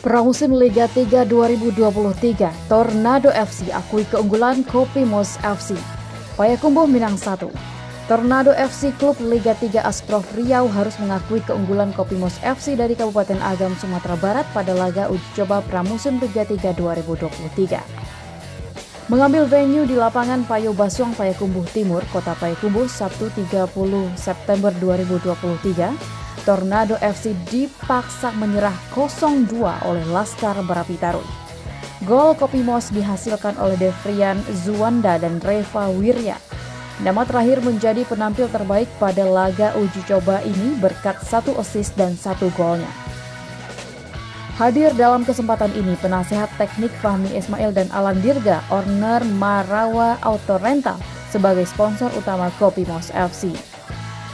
Pramusim Liga 3 2023, Tornado FC akui keunggulan Kopimos FC. Payakumbuh Minang 1. Tornado FC klub Liga 3 Asprof Riau harus mengakui keunggulan Kopimos FC dari Kabupaten Agam, Sumatera Barat pada laga uji coba Pramusim Liga 3 2023. Mengambil venue di lapangan Payo Basuang, Payakumbuh Timur, Kota Payakumbuh, Sabtu 30 September 2023, Tornado FC dipaksa menyerah 0-2 oleh Laskar Barapi Tarui. Gol Kopimos dihasilkan oleh Devrian Zuwanda dan Reva Wirya. Nama terakhir menjadi penampil terbaik pada laga uji coba ini berkat 1 assist dan 1 golnya. Hadir dalam kesempatan ini penasehat teknik Fahmi Ismail dan Alan Dirga, owner Marawa Auto Rental, sebagai sponsor utama Kopimos FC.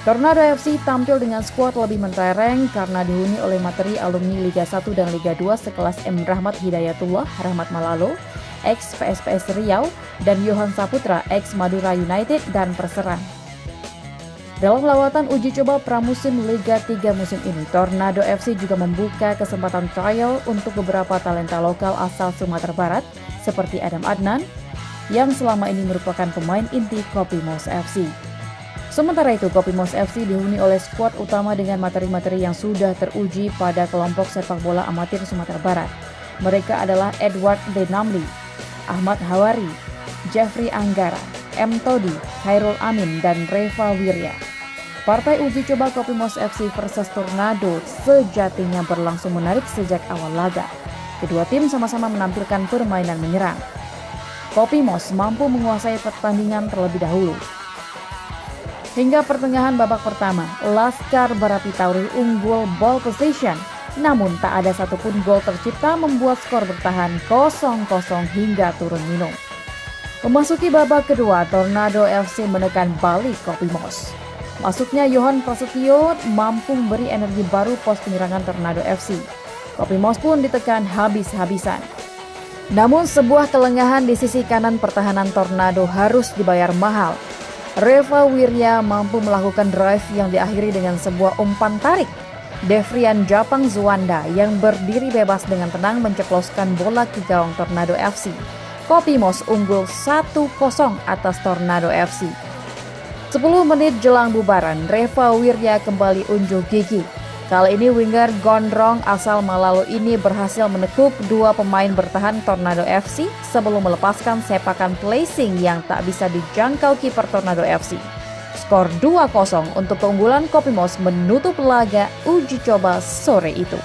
Tornado FC tampil dengan skuad lebih mentereng karena dihuni oleh materi alumni Liga 1 dan Liga 2 sekelas M. Rahmat Hidayatullah, Rahmat Malalo, ex PSPS Riau, dan Yohan Saputra, ex Madura United dan Perseran. Dalam lawatan uji coba pramusim Liga 3 musim ini, Tornado FC juga membuka kesempatan trial untuk beberapa talenta lokal asal Sumatera Barat seperti Adam Adnan, yang selama ini merupakan pemain inti Kopimos FC. Sementara itu, Kopimos FC dihuni oleh skuad utama dengan materi-materi yang sudah teruji pada kelompok sepak bola amatir Sumatera Barat. Mereka adalah Edward Denamli, Ahmad Hawari, Jeffrey Anggara, M. Todi, Khairul Amin, dan Reva Wirya. Partai uji coba Kopimos FC versus Tornado sejatinya berlangsung menarik sejak awal laga. Kedua tim sama-sama menampilkan permainan menyerang. Kopimos mampu menguasai pertandingan terlebih dahulu. Hingga pertengahan babak pertama, Laskar Barapi Tarui unggul ball possession, namun tak ada satupun gol tercipta membuat skor bertahan 0-0 hingga turun minum. Memasuki babak kedua, Tornado FC menekan balik Kopimos. Masuknya Yohan Prasetyo mampu memberi energi baru pos penyerangan Tornado FC. Kopimos pun ditekan habis-habisan. Namun sebuah kelengahan di sisi kanan pertahanan Tornado harus dibayar mahal. Reva Wirya mampu melakukan drive yang diakhiri dengan sebuah umpan tarik. Devrian Japang Zuwanda yang berdiri bebas dengan tenang menceploskan bola ke gawang Tornado FC. Kopimos unggul 1-0 atas Tornado FC. 10 menit jelang bubaran, Reva Wirya kembali unjuk gigi. Kali ini winger gondrong asal Malalo ini berhasil menekuk 2 pemain bertahan Tornado FC sebelum melepaskan sepakan placing yang tak bisa dijangkau kiper Tornado FC. Skor 2-0 untuk keunggulan Kopimos menutup laga uji coba sore itu.